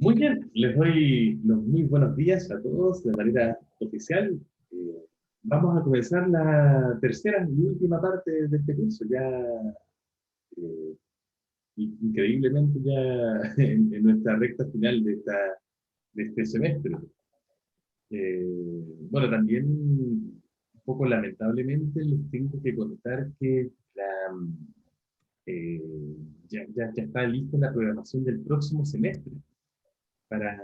Muy bien, les doy los muy buenos días a todos de manera oficial. Eh, Vamos a comenzar la tercera y última parte de este curso, ya eh, increíblemente ya en nuestra recta final de este semestre. Bueno, también un poco lamentablemente les tengo que contar que eh, ya está lista la programación del próximo semestre. para,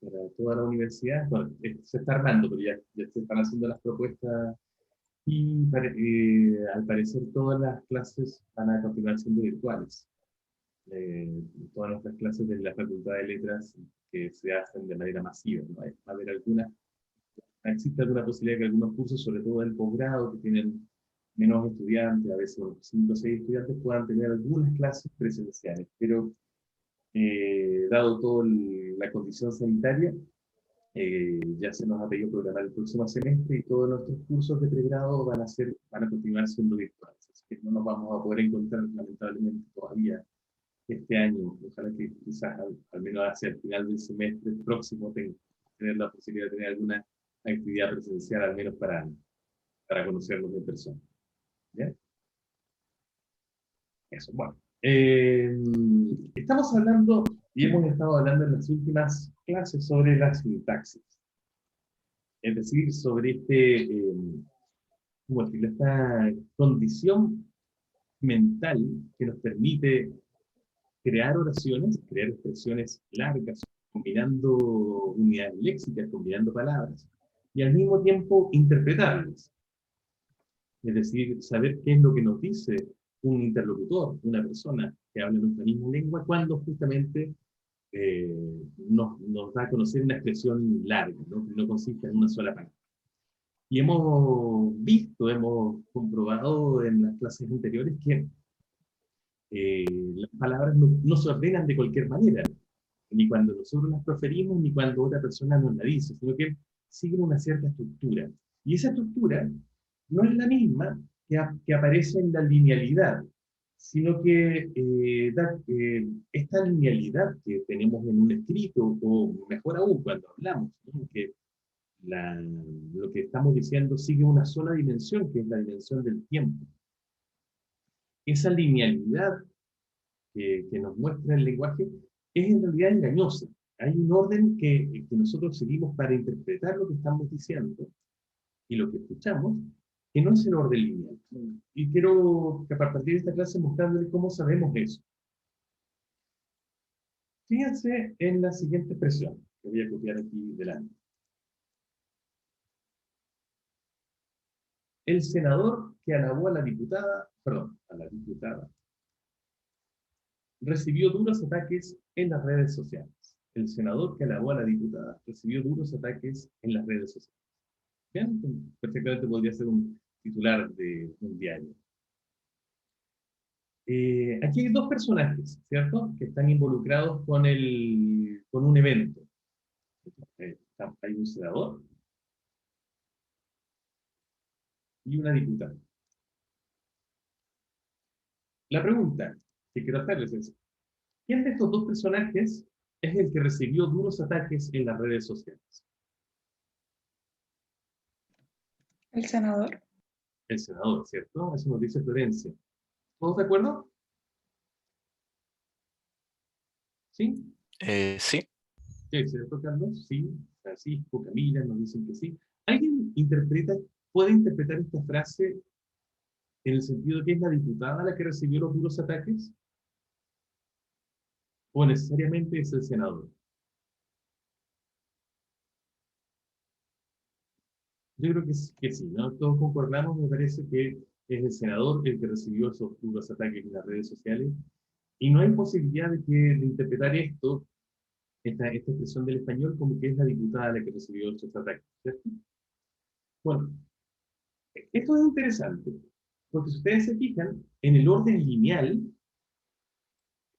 para toda la universidad. Bueno, se está armando, pero ya se están haciendo las propuestas y al parecer todas las clases van a continuar siendo virtuales. Todas nuestras clases de la Facultad de Letras que se hacen de manera masiva, ¿no? Va a haber existe alguna posibilidad que algunos cursos, sobre todo del posgrado, que tienen menos estudiantes, a veces unos 5 o 6 estudiantes, puedan tener algunas clases presenciales, pero dado toda la condición sanitaria, ya se nos ha pedido programar el próximo semestre y todos nuestros cursos de pregrado van a continuar siendo virtuales. Así que no nos vamos a poder encontrar lamentablemente todavía este año. Ojalá que quizás al menos hacia el final del semestre próximo tener la posibilidad de tener alguna actividad presencial, al menos para conocernos en persona. ¿Ya? Eso, bueno. Estamos hablando y hemos estado hablando en las últimas clases sobre la sintaxis. Es decir, sobre ¿cómo decirlo? Esta condición mental que nos permite crear oraciones, crear expresiones largas, combinando unidades léxicas, combinando palabras, y al mismo tiempo interpretarlas. Es decir, saber qué es lo que nos dice un interlocutor, una persona que habla nuestra misma lengua, cuando justamente nos da a conocer una expresión larga, ¿no? Que no consiste en una sola palabra. Y hemos comprobado en las clases anteriores que las palabras no se ordenan de cualquier manera, ni cuando nosotros las proferimos, ni cuando otra persona nos la dice, sino que siguen una cierta estructura. Y esa estructura no es la misma que aparece en la linealidad, sino que esta linealidad que tenemos en un escrito, o mejor aún cuando hablamos, ¿no? Que lo que estamos diciendo sigue una sola dimensión, que es la dimensión del tiempo. Esa linealidad que nos muestra el lenguaje es en realidad engañosa. Hay un orden que nosotros seguimos para interpretar lo que estamos diciendo y lo que escuchamos, que no es el orden lineal. Y quiero que a partir de esta clase mostrarles cómo sabemos eso. Fíjense en la siguiente expresión, que voy a copiar aquí delante. El senador que alabó a la diputada, perdón, a la diputada, recibió duros ataques en las redes sociales. El senador que alabó a la diputada recibió duros ataques en las redes sociales. Bien, perfectamente podría ser un titular de un diario. Aquí hay dos personajes, ¿cierto? Que están involucrados con un evento. Hay un senador y una diputada. La pregunta que quiero hacerles es, ¿quién de estos dos personajes es el que recibió duros ataques en las redes sociales? El senador. El senador, ¿cierto? Eso nos dice Florencia. ¿Todos de acuerdo? ¿Sí? Sí, Sí, ¿cierto, Carlos? Sí. Francisco, Camila nos dicen que sí. ¿Alguien puede interpretar esta frase en el sentido de que es la diputada la que recibió los duros ataques? ¿O necesariamente es el senador? Yo creo que sí, ¿no? Todos concordamos, me parece que es el senador el que recibió esos duros ataques en las redes sociales. Y no hay posibilidad de interpretar esta expresión del español, como que es la diputada la que recibió esos ataques, ¿cierto? Bueno, esto es interesante, porque si ustedes se fijan, en el orden lineal,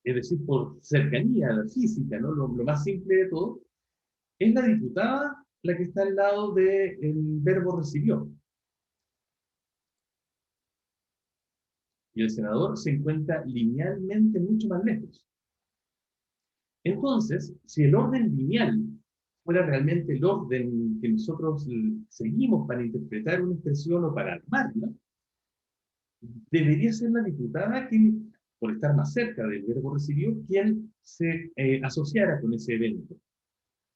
es decir, por cercanía a la física, ¿no? Lo más simple de todo, es la diputada la que está al lado del verbo recibió. Y el senador se encuentra linealmente mucho más lejos. Entonces, si el orden lineal fuera realmente el orden que nosotros seguimos para interpretar una expresión o para armarla, debería ser la diputada quien, por estar más cerca del verbo recibido, quien se asociara con ese evento.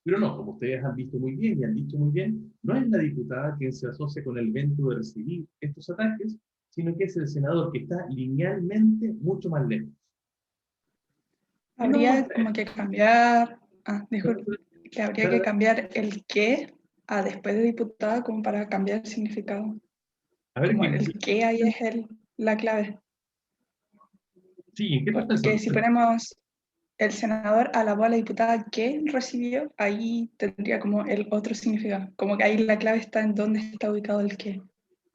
Pero no, como ustedes han visto muy bien y han dicho muy bien, no es la diputada quien se asocia con el evento de recibir estos ataques, sino que es el senador que está linealmente mucho más lejos. ¿Qué nos Habría muestra como que cambiar, disculpe, esto? que habría que cambiar el qué a después de diputada como para cambiar el significado. A ver, Como el qué ahí es la clave. sí, ¿en qué estás Porque pensando? si ponemos el senador alabó a la diputada que recibió, ahí tendría como el otro significado. Como que ahí la clave está en dónde está ubicado el qué.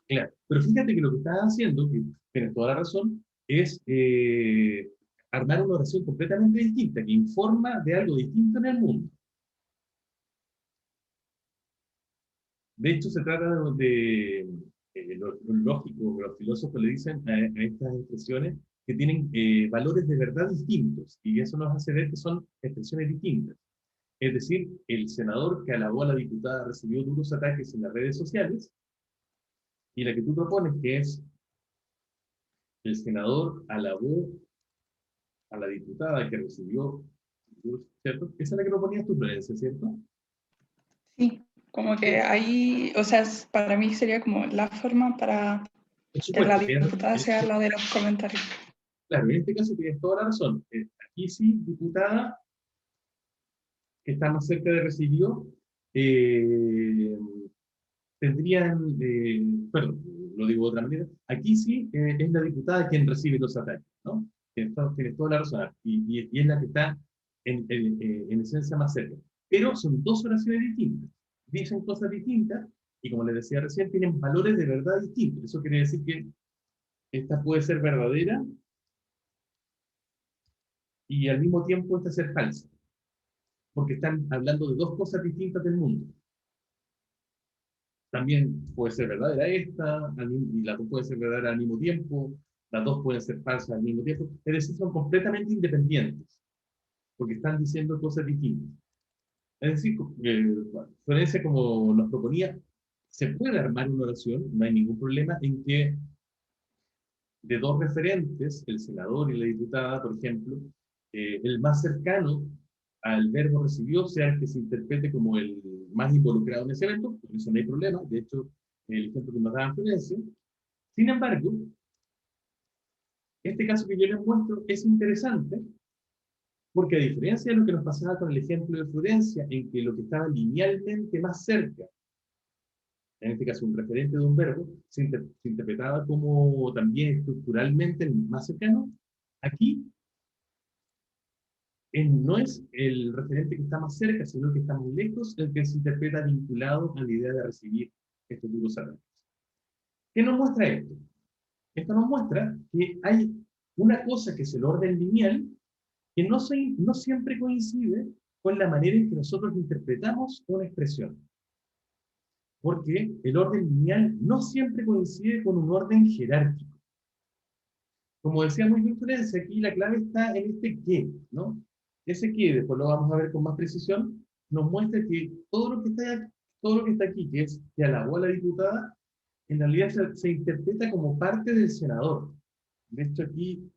Claro, pero fíjate que lo que estás haciendo, que tienes toda la razón, es armar una oración completamente distinta, que informa de algo distinto en el mundo. De hecho, se trata los lógicos, los filósofos le dicen a estas expresiones que tienen valores de verdad distintos, y eso nos hace ver que son expresiones distintas. Es decir, el senador que alabó a la diputada recibió duros ataques en las redes sociales, y la que tú propones, que es el senador alabó a la diputada que recibió, ¿cierto? Esa es la que proponías tu, Florencia, ¿cierto? Sí, como que ahí, o sea, para mí sería como la forma para Por que la supuesto, diputada sea la de los comentarios. claro, en este caso tienes toda la razón. Aquí sí, diputada, que está más cerca de recibió, eh, tendrían, perdón, lo digo de otra manera, aquí sí es la diputada quien recibe los ataques, ¿no? Tienes toda la razón, y es la que está en esencia más cerca. Pero son dos oraciones distintas, dicen cosas distintas, y como les decía recién, tienen valores de verdad distintos. Eso quiere decir que esta puede ser verdadera y al mismo tiempo esta ser falsa, porque están hablando de dos cosas distintas del mundo. También puede ser verdadera esta, y las dos pueden ser verdaderas al mismo tiempo, las dos pueden ser falsas al mismo tiempo, es decir, son completamente independientes, porque están diciendo cosas distintas. Es decir, Florencia, como nos proponía, se puede armar una oración, no hay ningún problema en que de dos referentes, el senador y la diputada, por ejemplo, el más cercano al verbo recibió sea el que se interprete como el más involucrado en ese evento, por eso no hay problema, de hecho, el ejemplo que nos daba Florencia. Sin embargo, este caso que yo les muestro es interesante porque a diferencia de lo que nos pasaba con el ejemplo de Florencia, en que lo que estaba linealmente más cerca, en este caso un referente de un verbo, se interpretaba como también estructuralmente el más cercano, aquí no es el referente que está más cerca, sino que está muy lejos, el que se interpreta vinculado a la idea de recibir estos duros ataques. ¿Qué nos muestra esto? Esto nos muestra que hay una cosa que es el orden lineal, que no siempre coincide con la manera en que nosotros interpretamos una expresión. Porque el orden lineal no siempre coincide con un orden jerárquico. Como decía muy bien Florencia, aquí la clave está en este qué, ¿no? Ese qué, después lo vamos a ver con más precisión, nos muestra que todo lo que está aquí, que es que alabó a la diputada, en realidad se interpreta como parte del senador. De hecho, aquí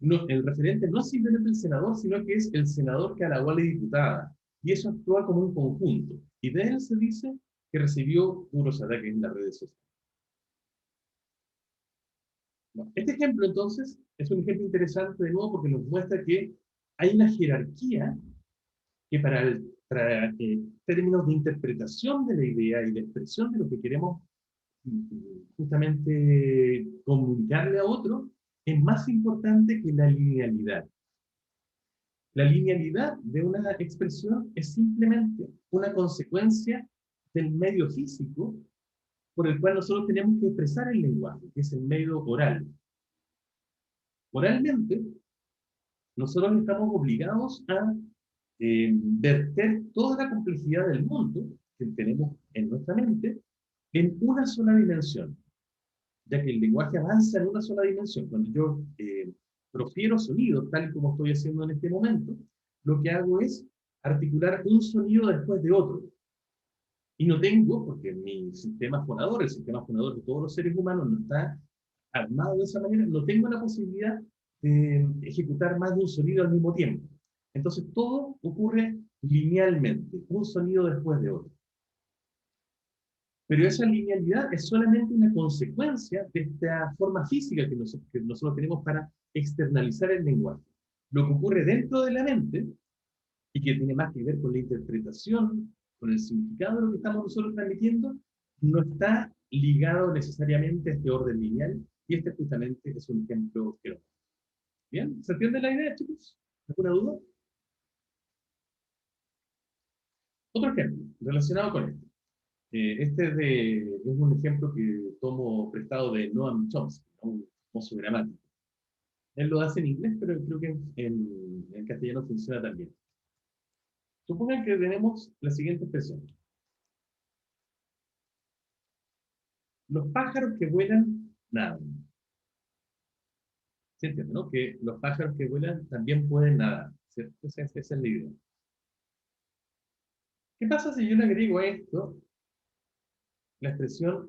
no, el referente no es simplemente el senador, sino que es el senador que alabó a la diputada. Y eso actúa como un conjunto. Y de él se dice que recibió duros ataques en las redes sociales. Bueno, este ejemplo, entonces, es un ejemplo interesante de nuevo porque nos muestra que hay una jerarquía que para términos de interpretación de la idea y de expresión de lo que queremos justamente comunicarle a otro, es más importante que la linealidad. La linealidad de una expresión es simplemente una consecuencia del medio físico por el cual nosotros tenemos que expresar el lenguaje, que es el medio oral. Oralmente, nosotros estamos obligados a verter toda la complejidad del mundo que tenemos en nuestra mente en una sola dimensión, ya que el lenguaje avanza en una sola dimensión. Cuando yo profiero sonidos, tal como estoy haciendo en este momento, lo que hago es articular un sonido después de otro. Y no tengo, porque mi sistema fonador, el sistema fonador de todos los seres humanos no está armado de esa manera, no tengo la posibilidad de ejecutar más de un sonido al mismo tiempo. Entonces todo ocurre linealmente, un sonido después de otro. Pero esa linealidad es solamente una consecuencia de esta forma física que nosotros tenemos para externalizar el lenguaje. Lo que ocurre dentro de la mente, y que tiene más que ver con la interpretación, con el significado de lo que estamos nosotros transmitiendo, no está ligado necesariamente a este orden lineal, y este justamente es un ejemplo que lo... ¿Bien? ¿Se entiende la idea, chicos? ¿Alguna duda? Otro ejemplo, relacionado con esto. Es un ejemplo que tomo prestado de Noam Chomsky, ¿no? Un famoso gramático. Él lo hace en inglés, pero creo que en castellano funciona también. Supongan que tenemos la siguiente expresión. Los pájaros que vuelan, nadan. ¿Se entiende, no? Que los pájaros que vuelan también pueden nadar, ¿cierto? Esa es la idea. ¿Qué pasa si yo le agrego a esto la expresión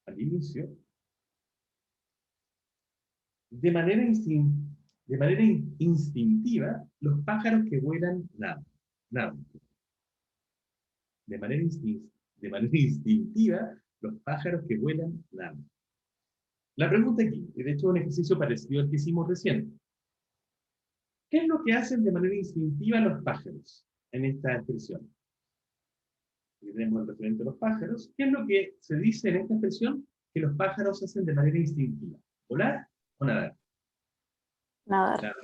al inicio de manera, instintiva, los pájaros que vuelan nadan? Nadan. De manera, de manera instintiva, los pájaros que vuelan nadan. La pregunta aquí, y de hecho es un ejercicio parecido al que hicimos recién. ¿Qué es lo que hacen de manera instintiva los pájaros en esta expresión? Y tenemos el referente a los pájaros. ¿Qué es lo que se dice en esta expresión que los pájaros hacen de manera instintiva? ¿Volar o nadar? Nadar. Nadar,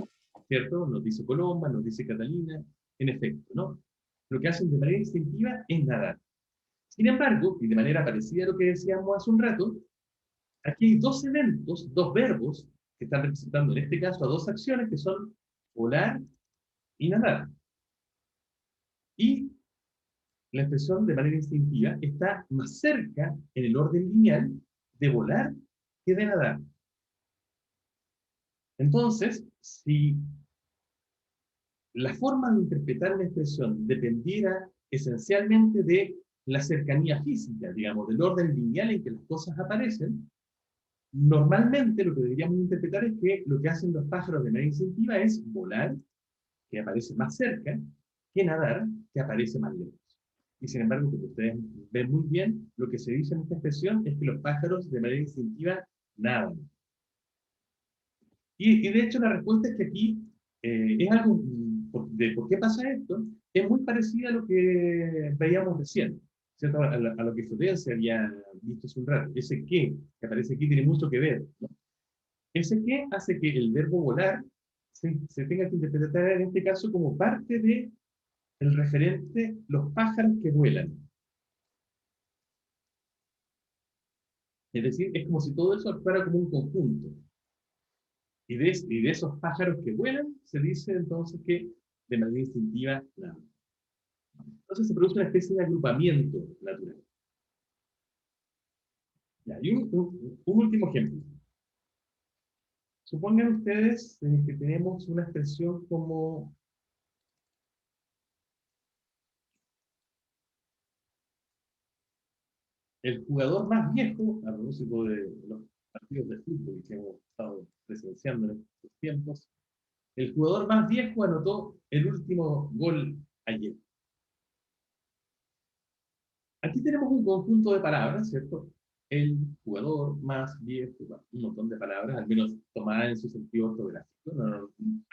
¿cierto? Nos dice Colomba, nos dice Catalina, en efecto, ¿no? Lo que hacen de manera instintiva es nadar. Sin embargo, y de manera parecida a lo que decíamos hace un rato, aquí hay dos elementos, dos verbos, que están representando en este caso a dos acciones que son volar y nadar. Y la expresión de manera instintiva está más cerca en el orden lineal de volar que de nadar. Entonces, si la forma de interpretar la expresión dependiera esencialmente de la cercanía física, digamos, del orden lineal en que las cosas aparecen, normalmente lo que deberíamos interpretar es que lo que hacen los pájaros de manera instintiva es volar, que aparece más cerca, que nadar, que aparece más lejos. Y sin embargo, como ustedes ven muy bien, lo que se dice en esta expresión es que los pájaros de manera instintiva nadan. Y de hecho la respuesta es que aquí es algo de por qué pasa esto, es muy parecida a lo que veíamos recién, ¿cierto? A lo que Sotea se había visto hace un rato. Ese que aparece aquí tiene mucho que ver, ¿no? Ese que hace que el verbo volar se tenga que interpretar en este caso como parte de el referente los pájaros que vuelan. Es decir, es como si todo eso fuera como un conjunto. Y de esos pájaros que vuelan, se dice entonces que de manera instintiva nada. Entonces se produce una especie de agrupamiento natural. Ya, y un último ejemplo. Supongan ustedes que tenemos una expresión como el jugador más viejo, a propósito de los partidos de fútbol que hemos estado presenciando en estos tiempos, el jugador más viejo anotó el último gol ayer. Aquí tenemos un conjunto de palabras, ¿cierto? El jugador más viejo, un montón de palabras, al menos tomadas en su sentido ortográfico.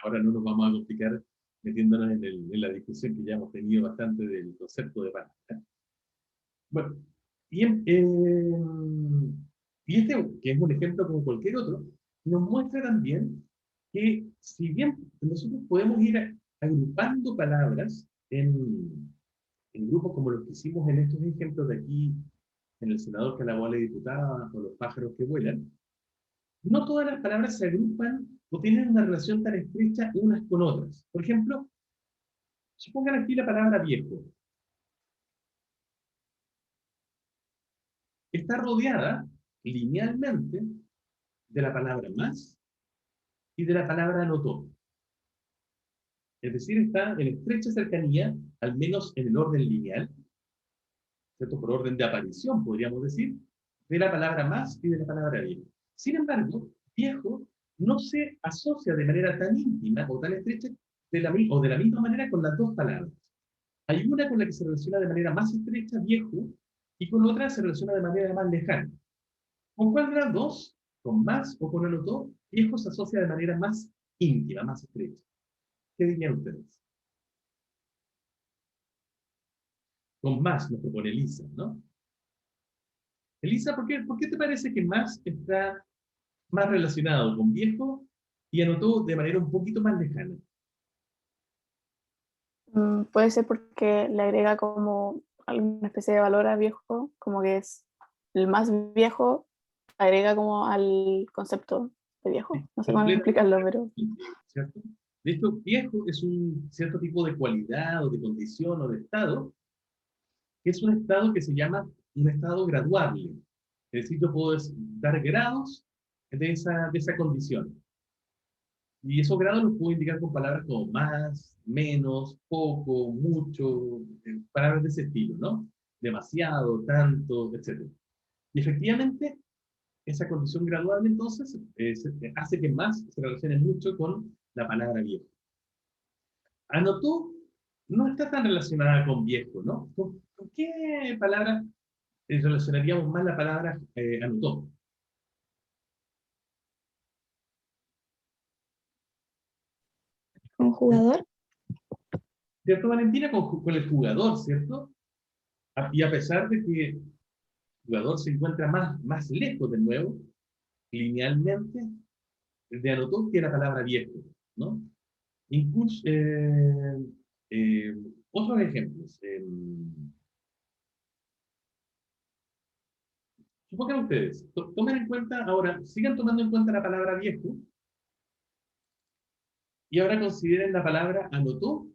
Ahora no nos vamos a complicar metiéndonos en la discusión que ya hemos tenido bastante del concepto de palabras. Bueno, y, y este, que es un ejemplo como cualquier otro, nos muestra también que si bien nosotros podemos ir agrupando palabras en grupos como los que hicimos en estos ejemplos de aquí, en el senador que alabó a la diputada o los pájaros que vuelan, no todas las palabras se agrupan o tienen una relación tan estrecha unas con otras. Por ejemplo, supongan aquí la palabra viejo. Está rodeada linealmente de la palabra más y de la palabra anotó. Es decir, está en estrecha cercanía, al menos en el orden lineal, ¿cierto? Por orden de aparición, podríamos decir, de la palabra más y de la palabra viejo. Sin embargo, viejo no se asocia de manera tan íntima o tan estrecha o de la misma manera con las dos palabras. Hay una con la que se relaciona de manera más estrecha, viejo, y con otra se relaciona de manera más lejana. ¿Con cuál de las dos? ¿Con más o con anotó? Viejo se asocia de manera más íntima, más estrecha. ¿Qué dirían ustedes? Con más nos propone Elisa, ¿no? Elisa, por qué te parece que más está más relacionado con viejo y anotó de manera un poquito más lejana? Puede ser porque le agrega como alguna especie de valor a viejo, como que es el más viejo, agrega como al concepto de Sí, viejo. No sé cómo completamente, explicarlo, pero ¿cierto? De hecho, viejo es un cierto tipo de cualidad o de condición o de estado, que es un estado que se llama un estado graduable. Es decir, yo puedo dar grados de esa condición. Y esos grados los puedo indicar con palabras como más, menos, poco, mucho, palabras de ese estilo, ¿no? Demasiado, tanto, etc. Y efectivamente, esa condición gradual entonces hace que más se relacione mucho con la palabra viejo. Anotó no está tan relacionada con viejo, ¿no? ¿Con qué palabra relacionaríamos más la palabra anotó? ¿Un jugador? ¿Cierto, Valentina? Con el jugador, ¿cierto? Y a pesar de que el jugador se encuentra más lejos de nuevo, linealmente, de anotó que la palabra viejo, ¿no? Incluso, eh, otros ejemplos. Supongan ustedes, tomen en cuenta ahora, sigan tomando en cuenta la palabra viejo, y ahora consideren la palabra anotó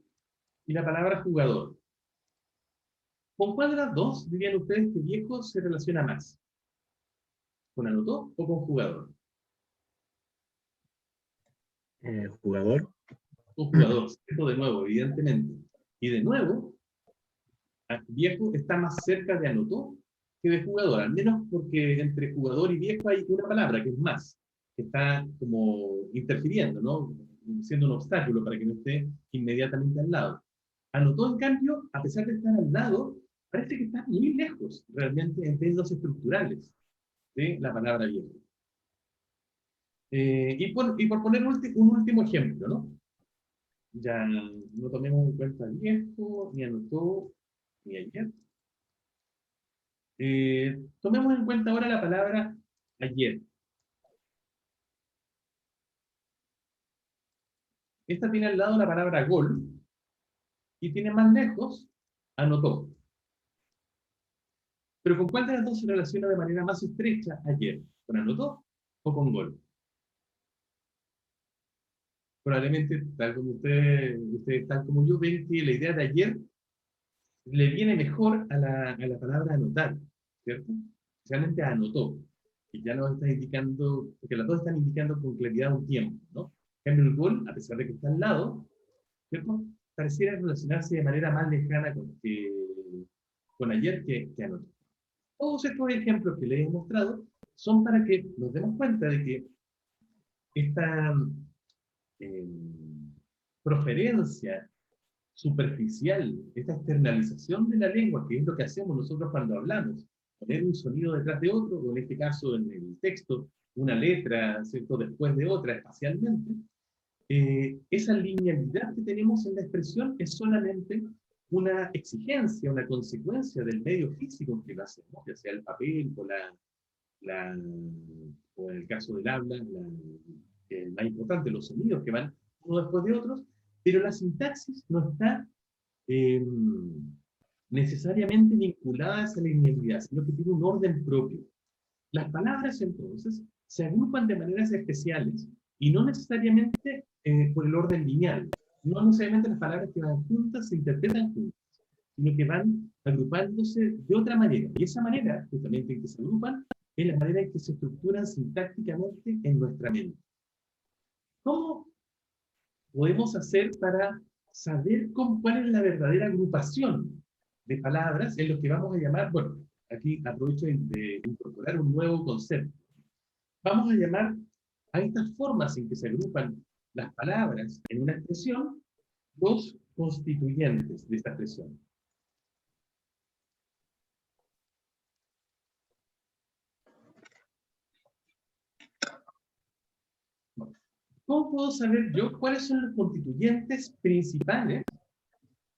y la palabra jugador. ¿Con cuál de las dos dirían ustedes que viejo se relaciona más? ¿Con anotó o con jugador? Jugador. Con jugador, ¿cierto? De nuevo, evidentemente. Y de nuevo, viejo está más cerca de anotó que de jugador, al menos porque entre jugador y viejo hay una palabra que es más, que está como interfiriendo, ¿no? Siendo un obstáculo para que no esté inmediatamente al lado. Anotó, en cambio, a pesar de estar al lado, parece que está muy lejos, realmente, en términos estructurales de la palabra viejo. Y por poner un último ejemplo, ¿no? Ya no tomemos en cuenta viejo, ni anotó, ni ayer. Tomemos en cuenta ahora la palabra ayer. Esta tiene al lado la palabra gol y tiene más lejos anotó. Pero ¿con cuál de las dos se relaciona de manera más estrecha ayer? ¿Con anotó o con gol? Probablemente, tal como ustedes tal como yo, ven que la idea de ayer le viene mejor a la palabra anotar, ¿cierto? Especialmente a anotó, que ya nos está indicando, porque las dos están indicando con claridad un tiempo, ¿no? En cambio, el gol, a pesar de que está al lado, ¿cierto? Pareciera relacionarse de manera más lejana con ayer que anotó. Todos estos ejemplos que les he mostrado son para que nos demos cuenta de que esta eh, proferencia superficial, esta externalización de la lengua, que es lo que hacemos nosotros cuando hablamos, poner un sonido detrás de otro, o en este caso en el texto, una letra, ¿cierto?, después de otra espacialmente, esa linealidad que tenemos en la expresión es solamente una exigencia, una consecuencia del medio físico en que lo hacemos, ya sea el papel o en el caso del habla, más importante, los sonidos que van uno después de otros, pero la sintaxis no está eh, necesariamente vinculada a esa linealidad, sino que tiene un orden propio. Las palabras, entonces, se agrupan de maneras especiales y no necesariamente por el orden lineal. No necesariamente las palabras que van juntas se interpretan juntas, sino que van agrupándose de otra manera. Y esa manera, justamente en que se agrupan, es la manera en que se estructuran sintácticamente en nuestra mente. ¿Cómo podemos hacer para saber cuál es la verdadera agrupación de palabras en lo que vamos a llamar, bueno, aquí aprovecho de incorporar un nuevo concepto. Vamos a llamar a estas formas en que se agrupan las palabras en una expresión los constituyentes de esta expresión. ¿Cómo puedo saber yo cuáles son los constituyentes principales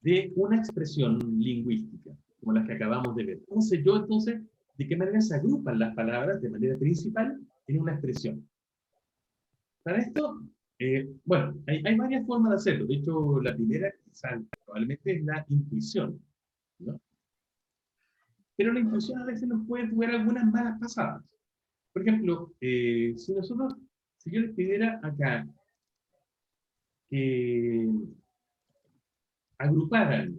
de una expresión lingüística, como las que acabamos de ver? Entonces, ¿de qué manera se agrupan las palabras de manera principal en una expresión? Para esto, bueno, hay varias formas de hacerlo. De hecho, la primera, quizás, probablemente es la intuición, ¿no? Pero la intuición a veces nos puede jugar algunas malas pasadas. Por ejemplo, si yo les pidiera acá que agruparan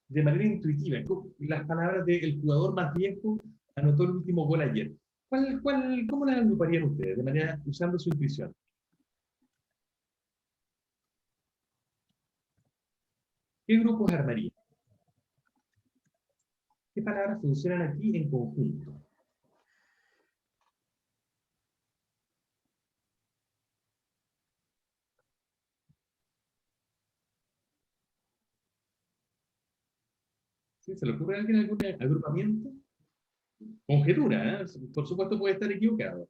de manera intuitiva las palabras de el jugador más viejo anotó el último gol ayer. ¿Cómo las agruparían ustedes de manera usando su intuición? ¿Qué grupos armarían? ¿Qué palabras funcionan aquí en conjunto? ¿Sí? ¿Se le ocurre a alguien algún agrupamiento? Conjetura, ¿eh? Por supuesto puede estar equivocado.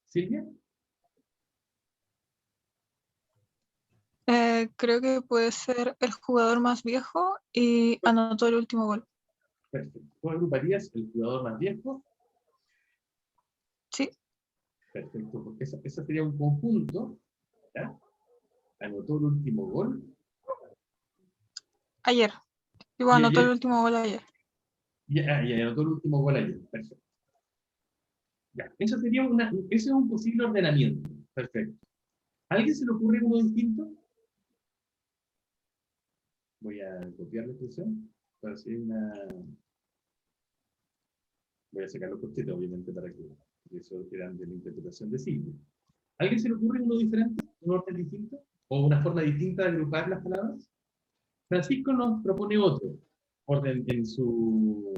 ¿Silvia? Creo que puede ser el jugador más viejo y anotó el último gol. Perfecto. ¿Tú agruparías el jugador más viejo? Sí. Perfecto, porque ese sería un conjunto. ¿Ya? Anotó el último gol. Ayer. Digo, Y anotó el ayer, último gol ayer. y anotó el último gol ayer. Perfecto. Ya, ese es un posible ordenamiento. Perfecto. ¿A alguien se le ocurre uno distinto? Voy a copiar la expresión para hacer voy a sacar los corchetes, obviamente, para que eso quedan de la interpretación de Silvia. ¿A alguien se le ocurre uno diferente? ¿Un orden distinto? ¿O una forma distinta de agrupar las palabras? Francisco nos propone otro orden en su...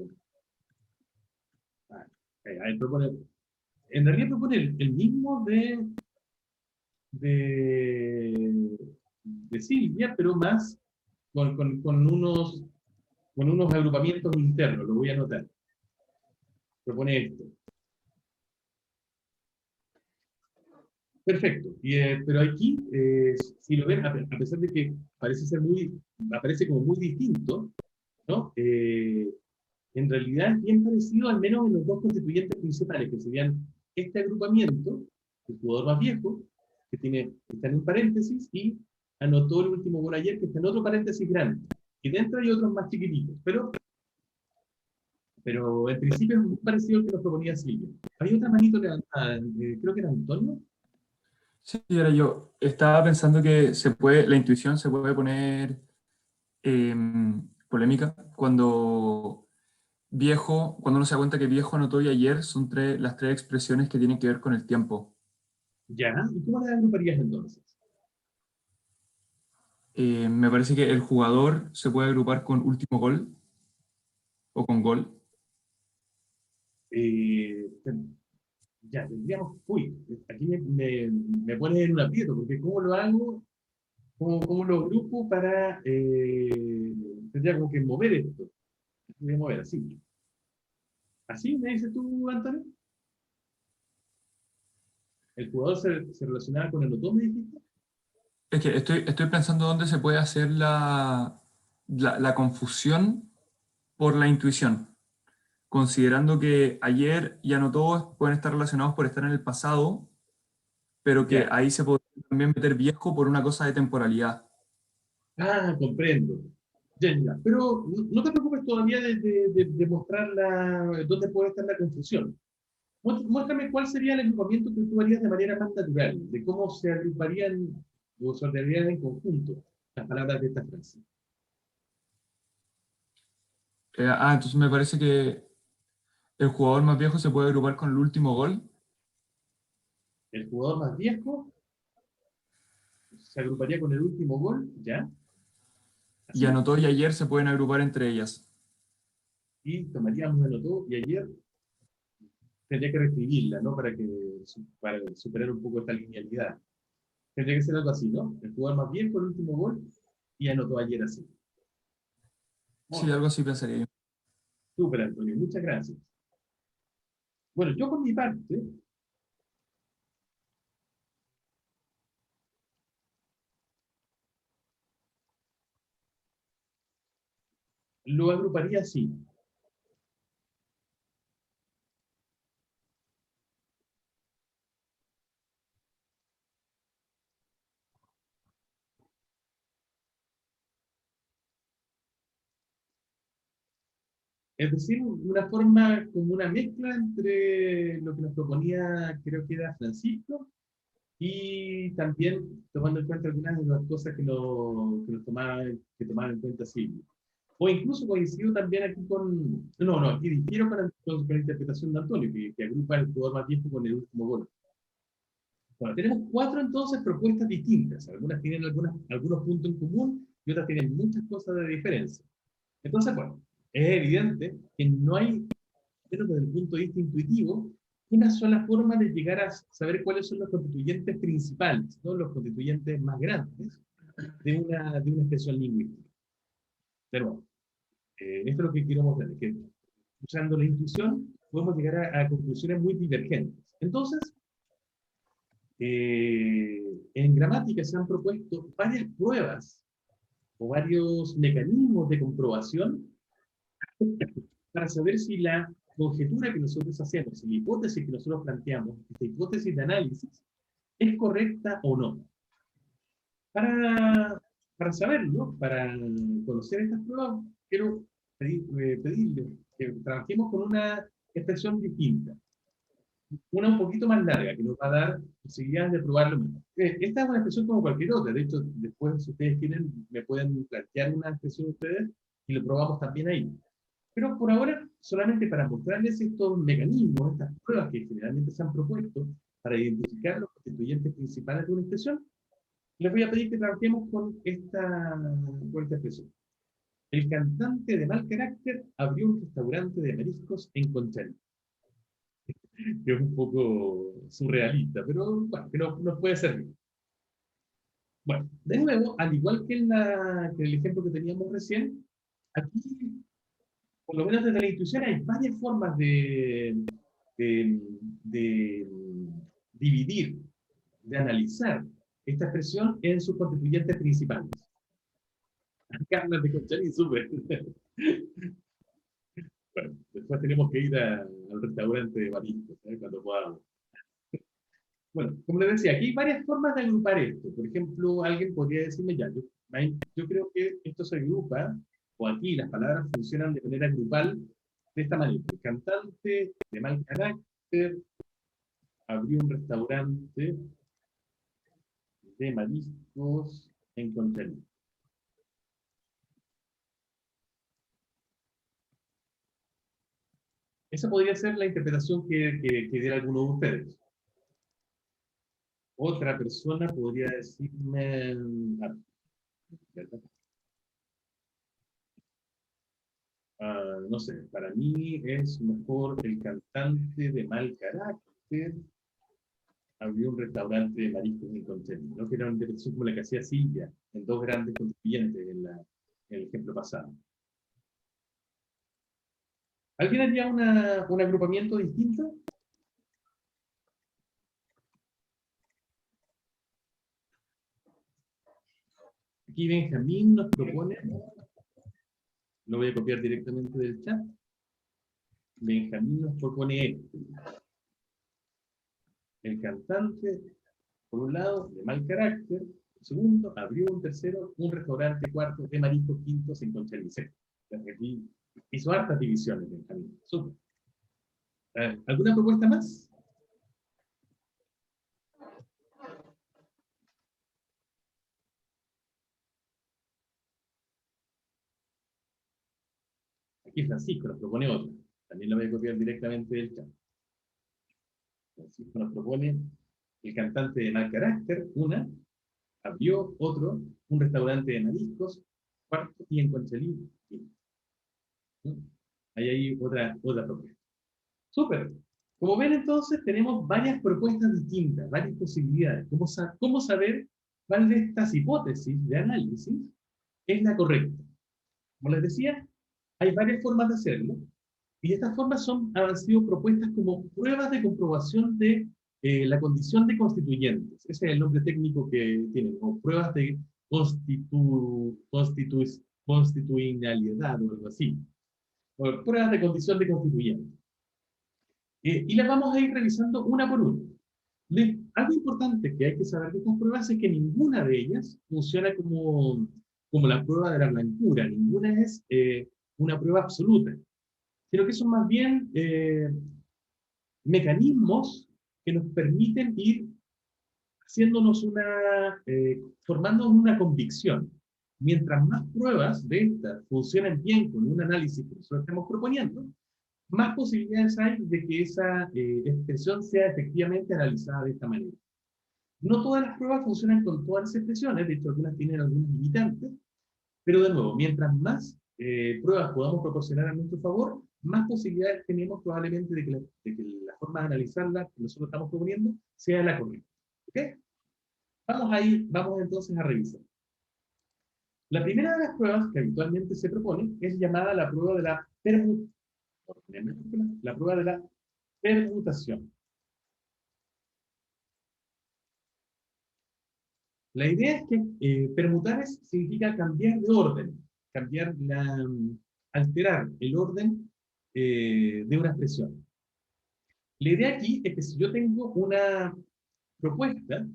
En realidad propone el mismo de, de Silvia, pero más con unos agrupamientos internos, lo voy a anotar. Propone esto. Perfecto. Pero aquí, si lo ven, a pesar de que aparece como muy distinto, ¿no? En realidad es bien parecido, al menos en los dos constituyentes principales, que serían este agrupamiento, el jugador más viejo, está en un paréntesis, y anotó el último gol ayer, que está en otro paréntesis grande. Y dentro hay otros más chiquititos, pero en principio es muy parecido al que nos proponía Silvia. Hay otra manito levantada, creo que era Antonio. Sí, era yo. Estaba pensando que la intuición se puede poner polémica cuando uno se da cuenta que viejo, anotó y ayer son las tres expresiones que tienen que ver con el tiempo. Ya, ¿y cómo las agruparías entonces? Me parece que el jugador se puede agrupar con último gol o con gol. Eh, ya, tendríamos, aquí me pones en un aprieto, porque ¿cómo lo hago? ¿Cómo lo agrupo para, tendría como que mover esto? Voy a mover así. ¿Así me dices tú, Antonio? ¿El jugador se relacionaba con el otro, me dijiste? Es que estoy pensando dónde se puede hacer la confusión por la intuición, considerando que ayer y anotó pueden estar relacionados por estar en el pasado, pero que Ya. ahí se puede también meter viejo por una cosa de temporalidad. Ah, comprendo. Ya, ya. Pero no te preocupes todavía de mostrar dónde puede estar la confusión. Muéstrame cuál sería el agrupamiento que tú harías de manera más natural, de cómo se agruparían o se ordenarían en conjunto las palabras de esta frase. Entonces me parece que el jugador más viejo se puede agrupar con el último gol. El jugador más viejo se agruparía con el último gol, ¿ya? Y Así. anotó y ayer se pueden agrupar entre ellas. Y tomaríamos anotó y ayer tendría que reescribirla, ¿no? Para superar un poco esta linealidad. Tendría que ser algo así, ¿no? El jugador más viejo, el último gol, y anotó ayer así. Sí, algo así pensaría yo. Súper, Antonio, muchas gracias. Bueno, yo por mi parte, lo agruparía así. Es decir, una forma como una mezcla entre lo que nos proponía, creo que era Francisco, y también tomando en cuenta algunas de las cosas que tomaba en cuenta Silvio. O incluso coincido también aquí con, no, aquí difiero con la interpretación de Antonio, que agrupa el jugador más viejo con el último gol. Bueno, tenemos 4 entonces propuestas distintas. Algunas tienen algunos puntos en común y otras tienen muchas cosas de diferencia. Entonces, bueno, es evidente que no hay, pero desde el punto de vista intuitivo, una sola forma de llegar a saber cuáles son los constituyentes principales, ¿no? Los constituyentes más grandes de una expresión lingüística. Pero bueno, esto es lo que quiero mostrar, que usando la intuición podemos llegar a conclusiones muy divergentes. Entonces, en gramática se han propuesto varias pruebas o varios mecanismos de comprobación para saber si la conjetura que nosotros hacemos, si la hipótesis que nosotros planteamos, esta hipótesis de análisis, es correcta o no. Para saberlo, para conocer estas pruebas, quiero pedirle que trabajemos con una expresión distinta, una un poquito más larga, que nos va a dar posibilidades de probarlo mismo. Esta es una expresión como cualquier otra, de hecho, después, si ustedes quieren, me pueden plantear una expresión ustedes y lo probamos también ahí. Pero por ahora, solamente para mostrarles estos mecanismos, estas pruebas que generalmente se han propuesto para identificar los constituyentes principales de una expresión, les voy a pedir que trabajemos con esta expresión. El cantante de mal carácter abrió un restaurante de mariscos en Conchalí. Que es un poco surrealista, pero bueno, que nos puede servir. Bueno, de nuevo, al igual que en el ejemplo que teníamos recién, aquí, por lo menos desde la intuición, hay varias formas de, de dividir, de analizar esta expresión en sus constituyentes principales. Carlos de Conchalí, súper. Bueno, después tenemos que ir al restaurante de mariscos, cuando podamos. Bueno, como les decía, aquí hay varias formas de agrupar esto. Por ejemplo, alguien podría decirme, ya, yo creo que esto se agrupa, o aquí las palabras funcionan de manera grupal, de esta manera. El cantante de mal carácter abrió un restaurante de mariscos en Conchalí. Esa podría ser la interpretación que diera alguno de ustedes. Otra persona podría decirme, ¿verdad? No sé, para mí es mejor el cantante de mal carácter abrió un restaurante de mariscos en Conchalí, ¿no? Que era una interpretación como la que hacía Silvia en dos grandes constituyentes en el ejemplo pasado. ¿Alguien haría un agrupamiento distinto? Aquí Benjamín nos propone, lo voy a copiar directamente del chat. Benjamín nos propone esto. El cantante, por un lado, de mal carácter, segundo, abrió un tercero, un restaurante, cuarto, de mariscos, quintos en Conchalí. Aquí hizo hartas divisiones, Benjamín. Súper. ¿Alguna propuesta más? Aquí Francisco nos propone otra. También lo voy a copiar directamente del chat. Francisco nos propone el cantante de mal carácter, una, abrió otro, un restaurante de mariscos, cuarto, y en Conchalí, quinto. ¿No? Ahí hay otra propuesta. Súper. Como ven entonces, tenemos varias propuestas distintas, varias posibilidades. ¿Cómo saber cuál de estas hipótesis de análisis es la correcta? Como les decía, hay varias formas de hacerlo, y estas formas han sido propuestas como pruebas de comprobación de la condición de constituyentes. Ese es el nombre técnico que tienen, o pruebas de constitucionalidad o algo así. O pruebas de condición de constituyente. Y las vamos a ir revisando una por una. Algo importante que hay que saber de estas pruebas es que ninguna de ellas funciona como la prueba de la blancura, ninguna es una prueba absoluta, sino que son más bien mecanismos que nos permiten ir formándonos una convicción. Mientras más pruebas de estas funcionen bien con un análisis que nosotros estamos proponiendo, más posibilidades hay de que esa expresión sea efectivamente analizada de esta manera. No todas las pruebas funcionan con todas las expresiones, de hecho algunas tienen algunos limitantes, pero de nuevo, mientras más pruebas podamos proporcionar a nuestro favor, más posibilidades tenemos probablemente de que la forma de analizarla que nosotros estamos proponiendo sea la correcta. ¿Ok? Vamos entonces a revisar. La primera de las pruebas que habitualmente se propone es llamada la prueba de la permutación. La idea es que permutar significa cambiar de orden, alterar el orden de una expresión. La idea aquí es que si yo tengo una propuesta,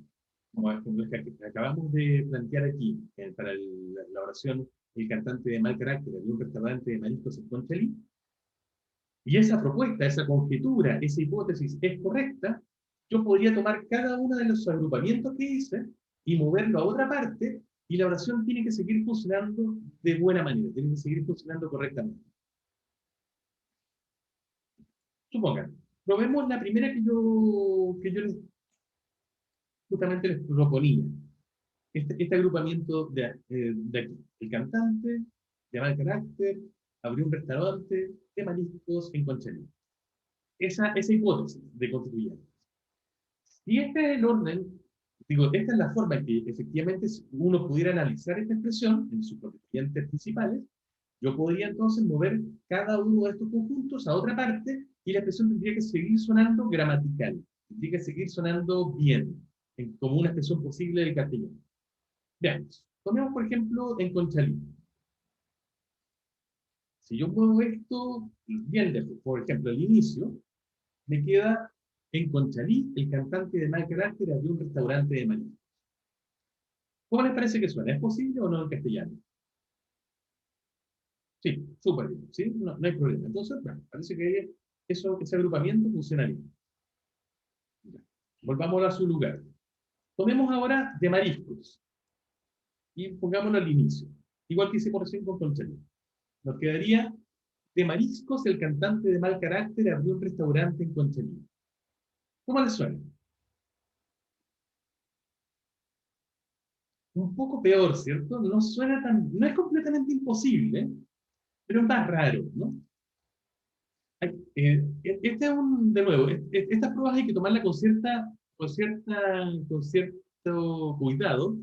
como la que acabamos de plantear aquí, para la oración El cantante de mal carácter de un restaurante de mariscos en Conchalí, y esa propuesta, esa conjetura, esa hipótesis es correcta, yo podría tomar cada uno de los agrupamientos que hice y moverlo a otra parte, y la oración tiene que seguir funcionando de buena manera, tiene que seguir funcionando correctamente. Supongan, probemos la primera que yo justamente les proponía. Este agrupamiento de aquí. El cantante de mal carácter abrió un restaurante de mariscos en Conchalí. Esa hipótesis de constituyentes. Y este es el orden, esta es la forma en que efectivamente uno pudiera analizar esta expresión en sus constituyentes principales. Yo podría entonces mover cada uno de estos conjuntos a otra parte y la expresión tendría que seguir sonando gramatical, tendría que seguir sonando bien, como una expresión posible del castellano. Veamos, tomemos por ejemplo en Conchalí. Si yo muevo esto bien lejos, por ejemplo el inicio, me queda en Conchalí, el cantante de mal carácter abrió un restaurante de mariscos. ¿Cómo les parece que suena? ¿Es posible o no en castellano? Sí, súper bien, ¿sí? No hay problema. Entonces, bueno, parece que ese agrupamiento funciona bien. Ya. Volvamos a su lugar. Tomemos ahora de mariscos y pongámoslo al inicio. Igual que hicimos recién con Conchalí. Nos quedaría de mariscos, el cantante de mal carácter abrió un restaurante en Conchalí. ¿Cómo les suena? Un poco peor, ¿cierto? No es completamente imposible, pero es más raro, ¿no? De nuevo, estas pruebas hay que tomarlas con cierto cuidado,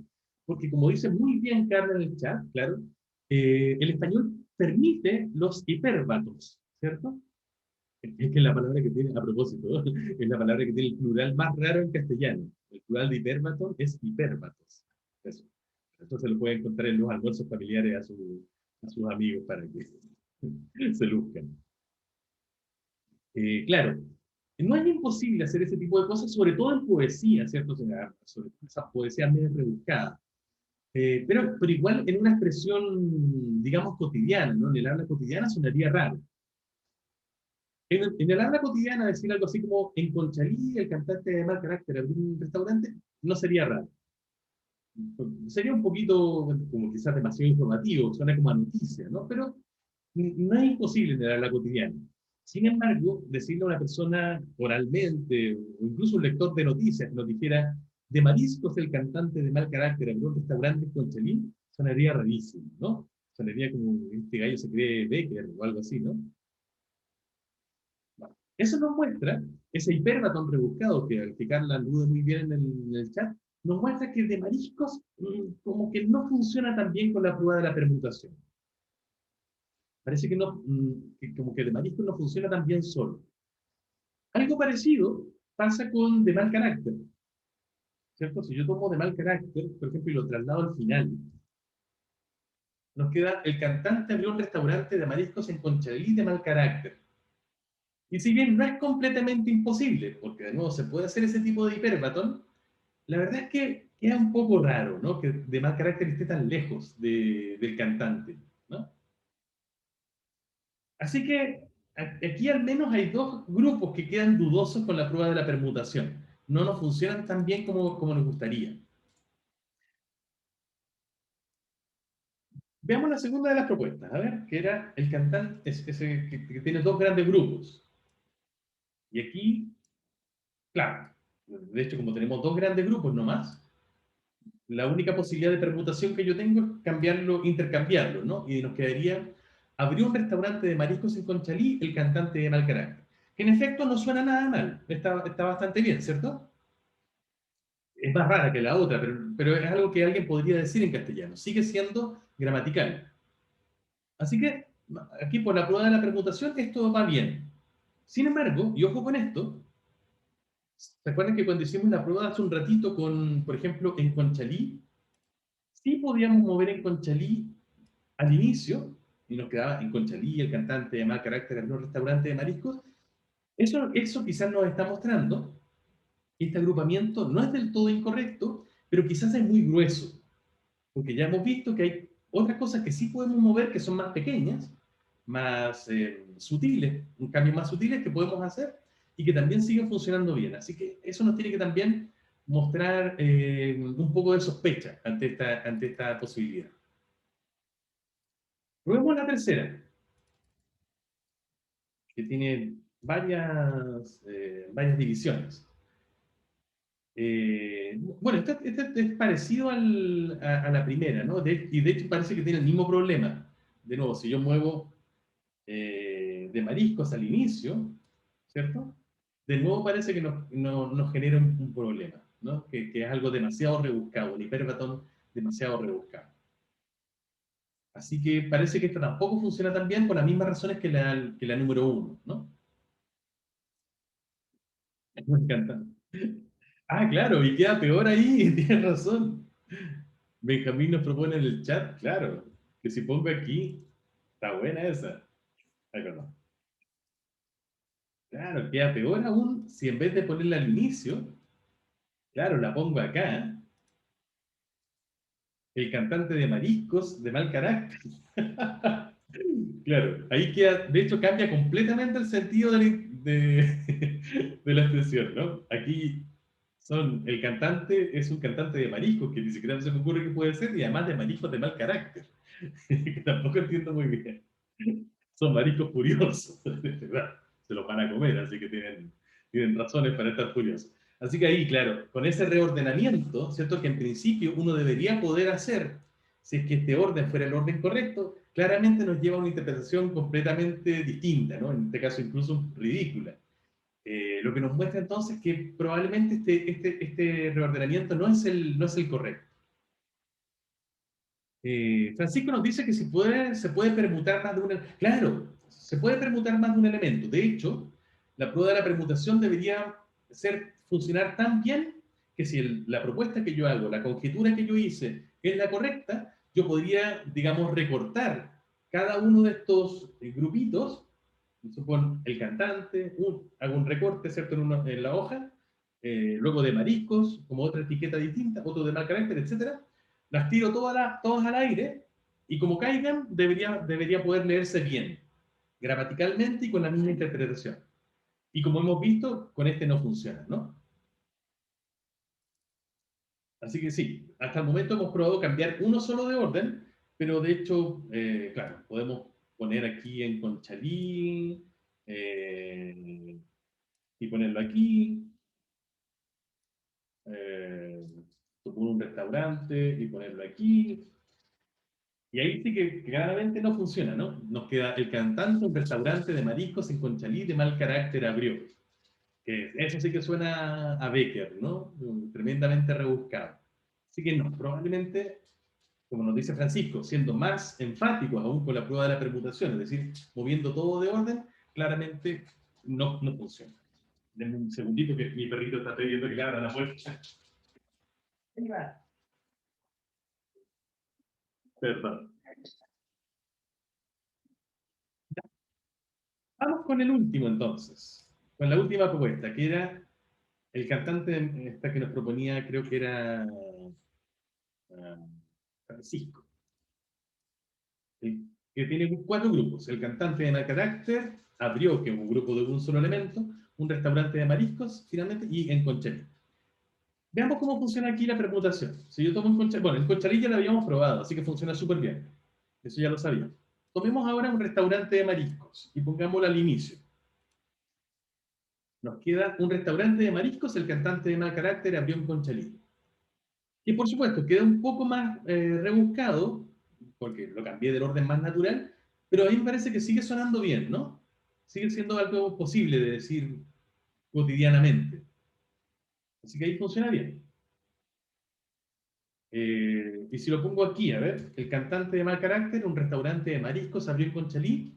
porque como dice muy bien Carla en el chat, claro, el español permite los hipérbatos, ¿cierto? Es que la palabra que tiene, a propósito, es la palabra que tiene el plural más raro en castellano. El plural de hipérbato es hipérbatos. Eso. Esto se lo pueden contar en los almuerzos familiares a sus amigos para que se luzcan. Claro, no es imposible hacer ese tipo de cosas, sobre todo en poesía, ¿cierto? Sobre todo esas poesías medio rebuscadas. Pero igual en una expresión, digamos, cotidiana, ¿no? En el habla cotidiana sonaría raro. En el habla cotidiana decir algo así como en Conchalí, el cantante de mal carácter abrió un restaurante, no sería raro. Sería un poquito, como quizás demasiado informativo, suena como a noticia, ¿no? Pero no es imposible en el habla cotidiana. Sin embargo, decirle a una persona oralmente, o incluso un lector de noticias, que nos dijera, de Mariscos, el cantante de mal carácter, abrió un restaurante en Conchalí, sonaría rarísimo, ¿no? Sonaría como este gallo se cree Becker o algo así, ¿no? Bueno, eso nos muestra, ese hipérbaton rebuscado que Carla alude muy bien en el chat, nos muestra que de Mariscos como que no funciona tan bien con la prueba de la permutación. Parece que no, que como que de Mariscos no funciona tan bien solo. Algo parecido pasa con de mal carácter, ¿cierto? Si yo tomo de mal carácter, por ejemplo, y lo traslado al final, nos queda el cantante abrió un restaurante de mariscos en Conchalí de mal carácter. Y si bien no es completamente imposible, porque de nuevo se puede hacer ese tipo de hipérbaton, la verdad es que queda un poco raro, ¿no? Que de mal carácter esté tan lejos del cantante, ¿no? Así que aquí al menos hay dos grupos que quedan dudosos con la prueba de la permutación. No nos funcionan tan bien como nos gustaría. Veamos la segunda de las propuestas, a ver, que era el cantante, que tiene dos grandes grupos. Y aquí, claro, de hecho, como tenemos dos grandes grupos nomás, la única posibilidad de permutación que yo tengo es cambiarlo, intercambiarlo, ¿no? Y nos quedaría, abrió un restaurante de mariscos en Conchalí, el cantante de mal carácter. Que en efecto no suena nada mal, está bastante bien, ¿cierto? Es más rara que la otra, pero es algo que alguien podría decir en castellano. Sigue siendo gramatical. Así que aquí por la prueba de la permutación esto va bien. Sin embargo, y ojo con esto, ¿se acuerdan que cuando hicimos la prueba hace un ratito con, por ejemplo, en Conchalí, sí podíamos mover en Conchalí al inicio, y nos quedaba en Conchalí, el cantante de mal carácter en un restaurante de mariscos? Eso quizás nos está mostrando que este agrupamiento no es del todo incorrecto, pero quizás es muy grueso, porque ya hemos visto que hay otras cosas que sí podemos mover que son más pequeñas, más sutiles, un cambio más sutiles que podemos hacer y que también siguen funcionando bien. Así que eso nos tiene que también mostrar un poco de sospecha ante esta posibilidad. Probemos la tercera, que tiene varias divisiones. Bueno, este es parecido a la primera, ¿no? Y de hecho parece que tiene el mismo problema. De nuevo, si yo muevo de mariscos al inicio, ¿cierto? De nuevo parece que nos genera un problema, ¿no? Que es algo demasiado rebuscado, un hiperbatón demasiado rebuscado. Así que parece que esta tampoco funciona tan bien por las mismas razones que la número 1, ¿no? Me encanta. Ah, claro, y queda peor ahí, tienes razón. Benjamín nos propone en el chat, claro, que si pongo aquí, está buena esa. Ay, perdón. Claro, queda peor aún si en vez de ponerla al inicio, claro, la pongo acá, el cantante de mariscos de mal carácter. Claro, ahí queda, de hecho cambia completamente el sentido de la expresión, ¿no? Aquí el cantante es un cantante de mariscos, que ni siquiera se me ocurre que puede ser, y además de mariscos de mal carácter, que tampoco entiendo muy bien. Son mariscos furiosos, de verdad, se los van a comer, así que tienen razones para estar furiosos. Así que ahí, claro, con ese reordenamiento, ¿cierto? Que en principio uno debería poder hacer, si es que este orden fuera el orden correcto, claramente nos lleva a una interpretación completamente distinta, ¿no? En este caso incluso ridícula. Lo que nos muestra entonces que probablemente este reordenamiento no es el correcto. Francisco nos dice que se puede permutar más de un elemento. Claro, se puede permutar más de un elemento. De hecho, la prueba de la permutación debería funcionar tan bien que si la propuesta que yo hago, la conjetura que yo hice es la correcta, yo podría, digamos, recortar cada uno de estos grupitos. Supongo el cantante, hago un recorte, ¿cierto?, en la hoja, luego de mariscos, como otra etiqueta distinta, otro de mal carácter, etcétera. Las tiro todas al aire y como caigan, debería poder leerse bien, gramaticalmente y con la misma interpretación. Y como hemos visto, con este no funciona, ¿no? Así que sí, hasta el momento hemos probado cambiar uno solo de orden, pero de hecho, claro, podemos poner aquí en Conchalí, y ponerlo aquí. Suponer un restaurante y ponerlo aquí. Y ahí sí que claramente no funciona, ¿no? Nos queda el cantante, un restaurante de mariscos en Conchalí de mal carácter abrió. Que eso sí que suena a Becker, ¿no? Tremendamente rebuscado. Así que no, probablemente, como nos dice Francisco, siendo más enfáticos aún con la prueba de la permutación, es decir, moviendo todo de orden, claramente no funciona. Denme un segundito que mi perrito está pidiendo que le abra la puerta. Ahí va. Perdón. Vamos con el último entonces, con la última propuesta, que era el cantante esta que nos proponía, creo que era Francisco, que tiene 4 grupos. El cantante de mal carácter abrió, que es un grupo de un solo elemento, un restaurante de mariscos, finalmente, y en Conchalí. Veamos cómo funciona aquí la permutación. Si yo tomo en Conchalí, bueno, en Conchalí ya la habíamos probado, así que funciona súper bien. Eso ya lo sabíamos. Tomemos ahora un restaurante de mariscos y pongámoslo al inicio. Nos queda un restaurante de mariscos, el cantante de mal carácter abrió en Conchalí. Que por supuesto queda un poco más rebuscado, porque lo cambié del orden más natural, pero a mí me parece que sigue sonando bien, ¿no? Sigue siendo algo posible de decir cotidianamente. Así que ahí funciona bien. Y si lo pongo aquí, a ver, el cantante de mal carácter, un restaurante de mariscos abrió en Conchalí,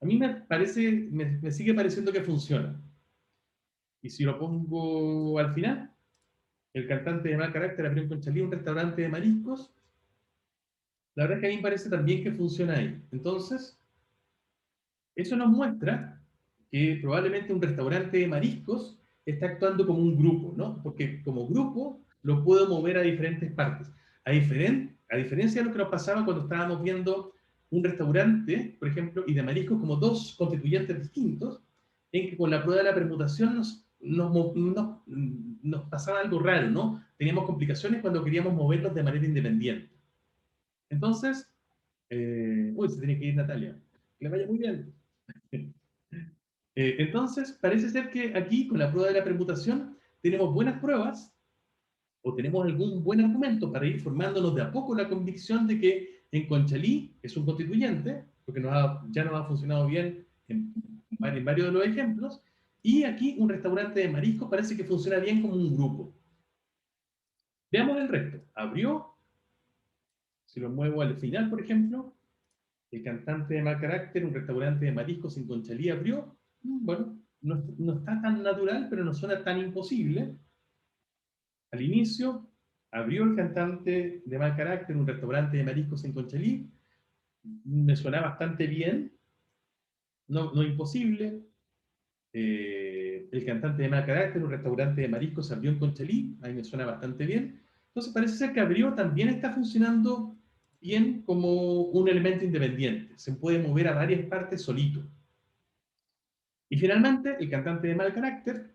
a mí me sigue pareciendo que funciona. Y si lo pongo al final, el cantante de mal carácter abrió en Conchalí un restaurante de mariscos, la verdad es que a mí me parece también que funciona ahí. Entonces, eso nos muestra que probablemente un restaurante de mariscos está actuando como un grupo, ¿no? Porque como grupo lo puedo mover a diferentes partes. A diferencia de lo que nos pasaba cuando estábamos viendo un restaurante, por ejemplo, y de mariscos como 2 constituyentes distintos, en que con la prueba de la permutación nos pasaba algo raro, ¿no? Teníamos complicaciones cuando queríamos moverlos de manera independiente. Entonces, uy, se tiene que ir Natalia. Que le vaya muy bien. Entonces, parece ser que aquí, con la prueba de la permutación, tenemos buenas pruebas o tenemos algún buen argumento para ir formándonos de a poco la convicción de que en Conchalí es un constituyente, porque ya nos ha funcionado bien en varios de los ejemplos, y aquí un restaurante de mariscos parece que funciona bien como un grupo. Veamos el resto. Abrió, si lo muevo al final, por ejemplo, el cantante de mal carácter, un restaurante de mariscos en Conchalí abrió. Bueno, no está tan natural, pero no suena tan imposible. Al inicio, abrió el cantante de mal carácter, un restaurante de mariscos en Conchalí. Me suena bastante bien, no imposible. El cantante de mal carácter, un restaurante de mariscos abrió en Conchalí. Ahí me suena bastante bien. Entonces parece ser que abrió también está funcionando bien como un elemento independiente. Se puede mover a varias partes solito. Y finalmente, el cantante de mal carácter,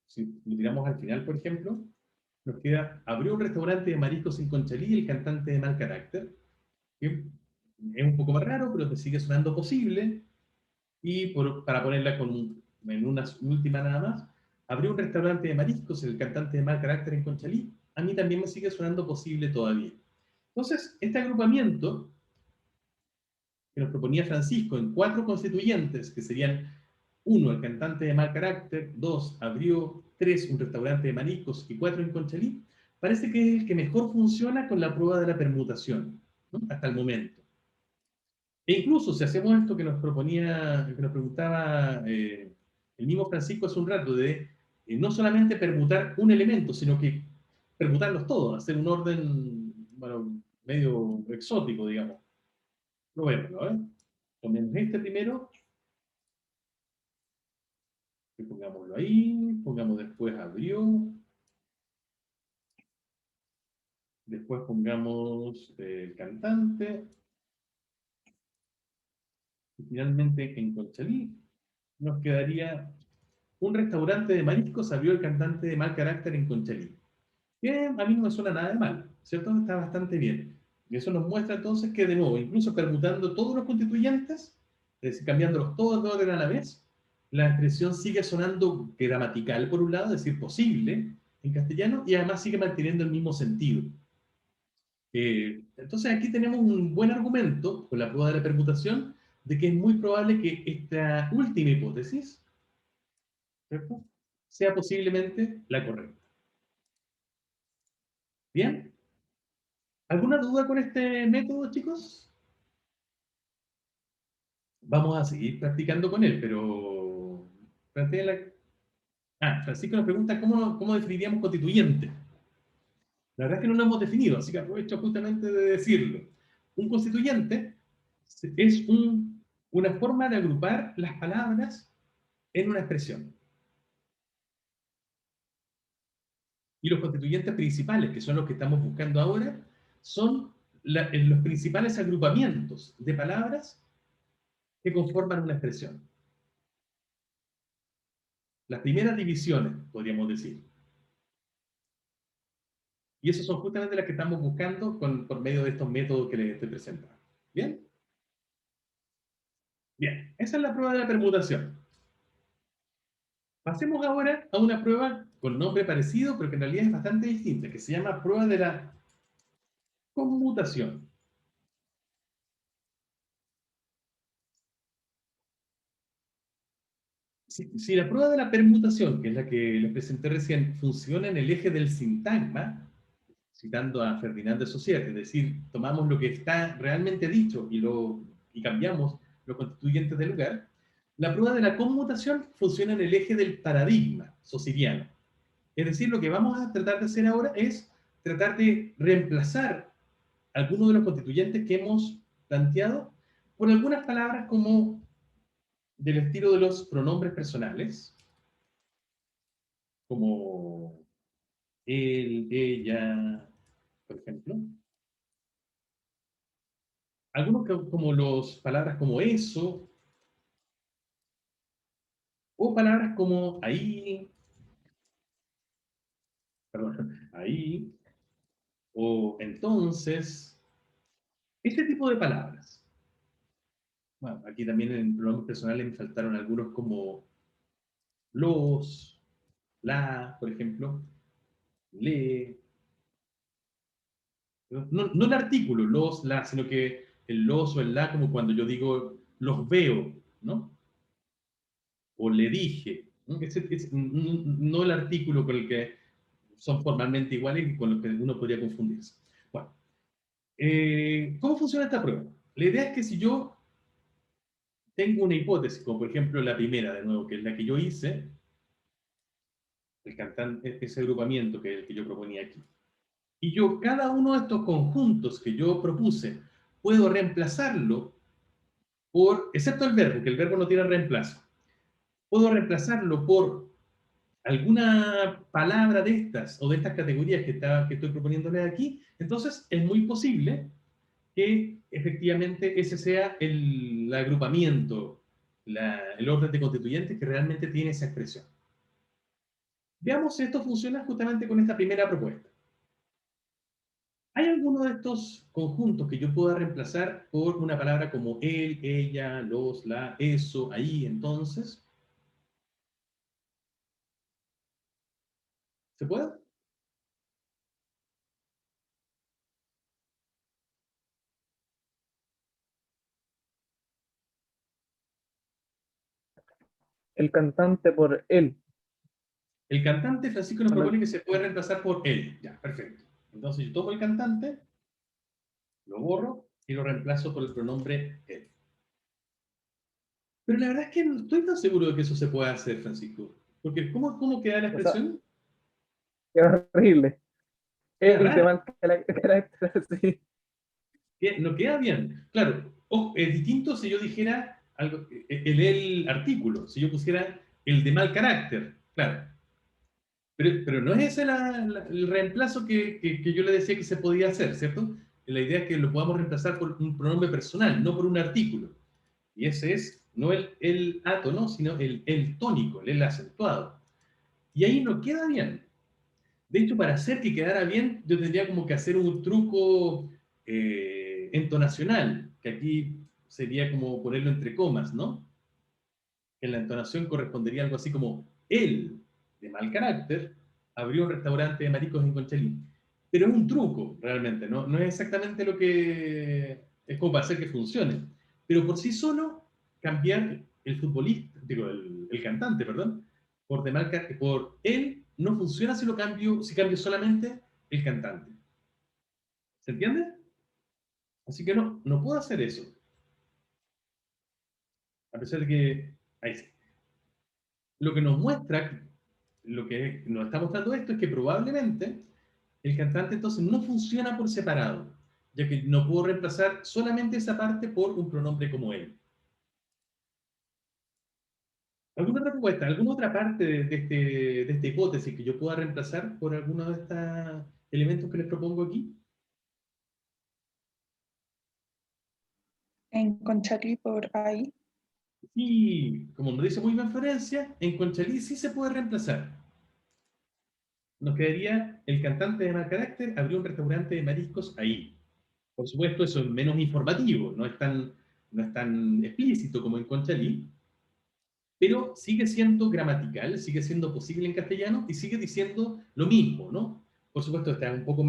si lo tiramos al final, por ejemplo, nos queda, abrió un restaurante de mariscos en Conchalí, el cantante de mal carácter, que es un poco más raro, pero te sigue sonando posible. Y para ponerla en una última nada más, abrió un restaurante de mariscos, el cantante de mal carácter en Conchalí, a mí también me sigue sonando posible todavía. Entonces, este agrupamiento que nos proponía Francisco en 4 constituyentes, que serían 1, el cantante de mal carácter, 2, abrió, 3, un restaurante de mariscos y 4 en Conchalí, parece que es el que mejor funciona con la prueba de la permutación, ¿no? Hasta el momento. E incluso si hacemos esto que nos preguntaba el mismo Francisco hace un rato, de no solamente permutar un elemento, sino que permutarlos todos, hacer un orden, bueno, medio exótico, digamos. Probémoslo, ¿eh? Tomemos este primero, y pongámoslo ahí, pongamos después abrió, después pongamos el cantante, y finalmente en Conchalí nos quedaría un restaurante de mariscos abrió el cantante de mal carácter en Conchalí. Bien, a mí no me suena nada de mal, ¿cierto? Está bastante bien. Y eso nos muestra entonces que, de nuevo, incluso permutando todos los constituyentes, es decir, cambiándolos todos de orden a la vez, la expresión sigue sonando gramatical por un lado, es decir, posible en castellano, y además sigue manteniendo el mismo sentido. Entonces aquí tenemos un buen argumento con la prueba de la permutación de que es muy probable que esta última hipótesis, ¿cierto?, sea posiblemente la correcta. ¿Bien? ¿Alguna duda con este método, chicos? Vamos a seguir practicando con él, pero... Francisco nos pregunta cómo definiríamos constituyente. La verdad es que no lo hemos definido, así que aprovecho justamente de decirlo. Un constituyente es una forma de agrupar las palabras en una expresión. Y los constituyentes principales, que son los que estamos buscando ahora, son los principales agrupamientos de palabras que conforman una expresión. Las primeras divisiones, podríamos decir. Y esas son justamente las que estamos buscando por medio de estos métodos que les estoy presentando. ¿Bien? Bien, esa es la prueba de la permutación. Pasemos ahora a una prueba con nombre parecido, pero que en realidad es bastante distinta, que se llama prueba de la conmutación. Si la prueba de la permutación, que es la que les presenté recién, funciona en el eje del sintagma, citando a Ferdinand de Saussure, es decir, tomamos lo que está realmente dicho y cambiamos los constituyentes del lugar, la prueba de la conmutación funciona en el eje del paradigma saussuriano. Es decir, lo que vamos a tratar de hacer ahora es tratar de reemplazar algunos de los constituyentes que hemos planteado por algunas palabras como del estilo de los pronombres personales, como él, ella, por ejemplo. Algunos como las palabras como eso, o palabras como ahí, perdón, ahí, o entonces, este tipo de palabras. Bueno, aquí también en pronombres personales me faltaron algunos como los, la, por ejemplo, le. No el artículo, los, la, sino que el los o el la, como cuando yo digo los veo, ¿no? O le dije, ¿no? No el artículo con el que son formalmente iguales y con los que uno podría confundirse. Bueno, ¿cómo funciona esta prueba? La idea es que si yo tengo una hipótesis, como por ejemplo la primera, de nuevo, que es la que yo hice, el cantante, ese agrupamiento que es el que yo proponía aquí, y yo cada uno de estos conjuntos que yo propuse, puedo reemplazarlo excepto el verbo, que el verbo no tiene reemplazo, puedo reemplazarlo por alguna palabra de estas o de estas categorías que estoy proponiéndole aquí, entonces es muy posible que efectivamente ese sea el agrupamiento, el orden de constituyentes que realmente tiene esa expresión. Veamos si esto funciona justamente con esta primera propuesta. ¿Hay alguno de estos conjuntos que yo pueda reemplazar por una palabra como él, ella, los, la, eso, ahí, entonces? ¿Se puede? El cantante por él. El cantante, Francisco nos propone que se puede reemplazar por él. Ya, perfecto. Entonces yo tomo el cantante, lo borro y lo reemplazo por el pronombre él. Pero la verdad es que no estoy tan seguro de que eso se pueda hacer, Francisco. Porque ¿cómo queda la expresión? Qué horrible. Queda El de raro. mal carácter, sí. No queda bien. Claro, ojo, es distinto si yo dijera algo, el artículo, si yo pusiera el de mal carácter, claro. Pero no es ese el reemplazo que yo le decía que se podía hacer, ¿cierto? La idea es que lo podamos reemplazar por un pronombre personal, no por un artículo. Y ese es no el átono, sino el tónico, el acentuado. Y ahí no queda bien. De hecho, para hacer que quedara bien, yo tendría como que hacer un truco entonacional, que aquí sería como ponerlo entre comas, ¿no? En la entonación correspondería algo así como: él, de mal carácter, abrió un restaurante de mariscos en Conchalí. Pero es un truco, realmente, ¿no? No es exactamente lo que es como para hacer que funcione. Pero por sí solo, cambiar el futbolista, digo, el cantante, perdón, por de mal carácter, por él, no funciona si lo cambio, si cambio solamente el cantante. ¿Se entiende? Así que no puedo hacer eso. A pesar de que ahí sí. Lo que nos muestra, lo que nos está mostrando esto es que probablemente el cantante entonces no funciona por separado, ya que no puedo reemplazar solamente esa parte por un pronombre como él. ¿Alguna otra propuesta, alguna otra parte de esta hipótesis que yo pueda reemplazar por alguno de estos elementos que les propongo aquí? En Conchalí por ahí. Y como nos dice muy bien Florencia, en Conchalí sí se puede reemplazar. Nos quedaría: el cantante de mal carácter abrió un restaurante de mariscos ahí. Por supuesto, eso es menos informativo, no es tan explícito como en Conchalí, pero sigue siendo gramatical, sigue siendo posible en castellano y sigue diciendo lo mismo, ¿no? Por supuesto, está un poco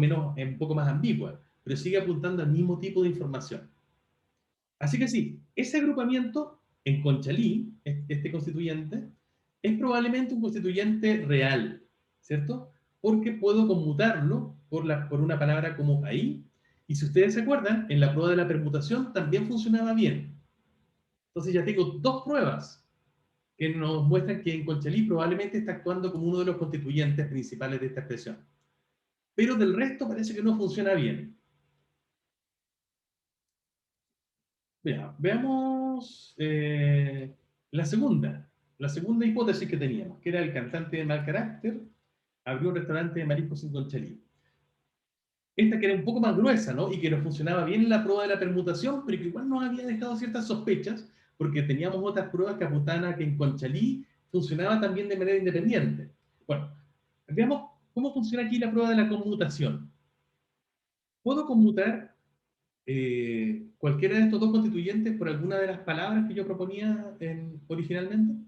más ambigua, pero sigue apuntando al mismo tipo de información. Así que sí, ese agrupamiento en Conchalí, este constituyente, es probablemente un constituyente real, ¿cierto? Porque puedo conmutarlo por una palabra como ahí, y si ustedes se acuerdan, en la prueba de la permutación también funcionaba bien. Entonces ya tengo dos pruebas que nos muestran que en Conchalí probablemente está actuando como uno de los constituyentes principales de esta expresión. Pero del resto parece que no funciona bien. Veamos la segunda hipótesis que teníamos, que era: el cantante de mal carácter abrió un restaurante de mariscos en Conchalí. Esta que era un poco más gruesa, ¿no? Y que nos funcionaba bien en la prueba de la permutación, pero que igual nos había dejado ciertas sospechas, porque teníamos otras pruebas que apuntaban a que en Conchalí funcionaba también de manera independiente. Bueno, veamos cómo funciona aquí la prueba de la conmutación. ¿Puedo conmutar cualquiera de estos dos constituyentes por alguna de las palabras que yo proponía originalmente?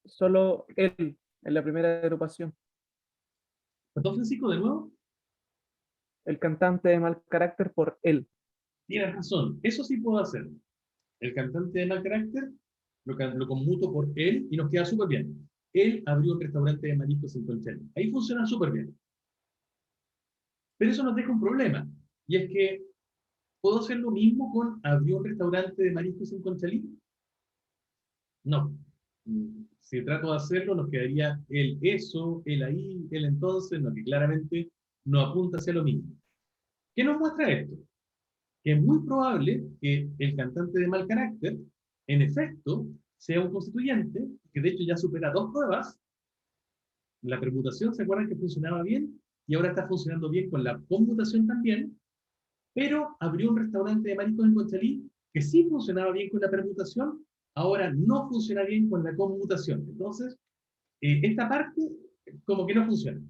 Solo él, en la primera agrupación. Perdón, Francisco, de nuevo. El cantante de mal carácter por él. Tienes razón, eso sí puedo hacer. El cantante de mal carácter lo conmuto por él y nos queda súper bien. Él abrió un restaurante de mariscos en Conchalí. Ahí funciona súper bien. Pero eso nos deja un problema, y es que ¿puedo hacer lo mismo con abrió un restaurante de mariscos en Conchalí? No. Si trato de hacerlo, nos quedaría el eso, el ahí, el entonces, no, que claramente no apunta hacia lo mismo. ¿Qué nos muestra esto? Que es muy probable que el cantante de mal carácter, en efecto, sea un constituyente, que de hecho ya supera dos pruebas. La permutación, ¿se acuerdan que funcionaba bien? Y ahora está funcionando bien con la conmutación también, pero abrió un restaurante de mariscos en Conchalí que sí funcionaba bien con la permutación, ahora no funciona bien con la conmutación. Entonces, esta parte como que no funciona.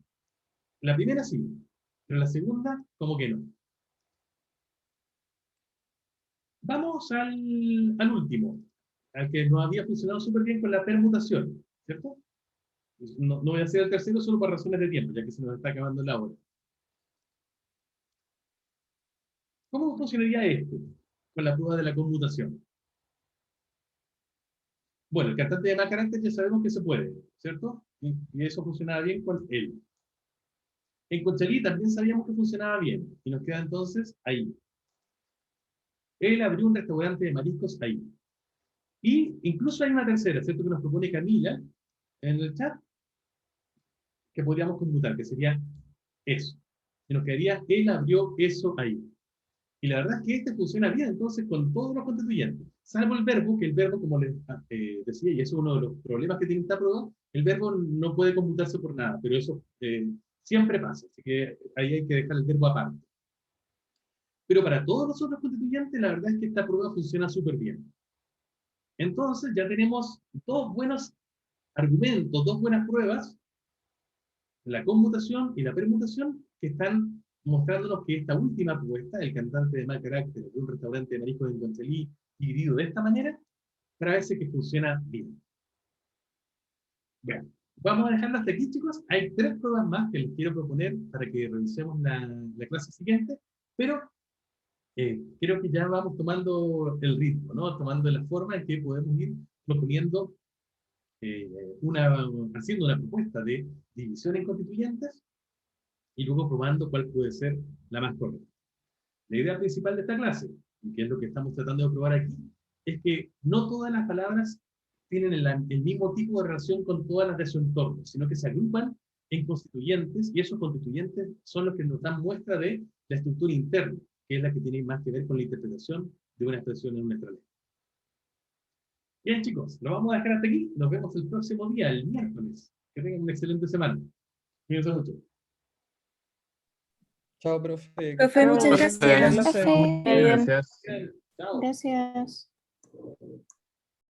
La primera sí, pero la segunda como que no. Vamos al último, al que nos había funcionado súper bien con la permutación, ¿cierto? No voy a hacer el tercero solo por razones de tiempo, ya que se nos está acabando la hora. ¿Cómo funcionaría esto con la prueba de la conmutación? Bueno, el cantante de mal carácter ya sabemos que se puede, ¿cierto? Y eso funcionaba bien con él. En Conchalí también sabíamos que funcionaba bien, y nos queda entonces ahí. Él abrió un restaurante de mariscos ahí. Y incluso hay una tercera, ¿cierto? Que nos propone Camila en el chat, que podríamos conmutar, que sería eso. Y nos quedaría: él abrió eso ahí. Y la verdad es que este funciona bien entonces con todos los constituyentes, salvo el verbo, que el verbo, como les decía, y eso es uno de los problemas que tiene esta prueba, el verbo no puede conmutarse por nada, pero eso siempre pasa, así que ahí hay que dejar el verbo aparte. Pero para todos los otros constituyentes, la verdad es que esta prueba funciona súper bien. Entonces ya tenemos dos buenos argumentos, dos buenas pruebas, la conmutación y la permutación, que están mostrándonos que esta última propuesta, el cantante de mal carácter de un restaurante de mariscos en Conchalí, dividido de esta manera, parece que funciona bien. Bueno, vamos a dejarlo hasta aquí, chicos. Hay 3 pruebas más que les quiero proponer para que revisemos la clase siguiente, pero creo que ya vamos tomando el ritmo, ¿no? Tomando la forma en que podemos ir proponiendo, haciendo una propuesta de división en constituyentes y luego probando cuál puede ser la más correcta. La idea principal de esta clase, y que es lo que estamos tratando de probar aquí, es que no todas las palabras tienen el mismo tipo de relación con todas las de su entorno, sino que se agrupan en constituyentes, y esos constituyentes son los que nos dan muestra de la estructura interna, que es la que tiene más que ver con la interpretación de una expresión en nuestra ley. Bien, chicos, lo vamos a dejar hasta aquí. Nos vemos el próximo día, el miércoles. Que tengan una excelente semana. Cuídense mucho. Chao, profe. Profe, muchas Profe. gracias. Profe, Gracias. Chao. gracias.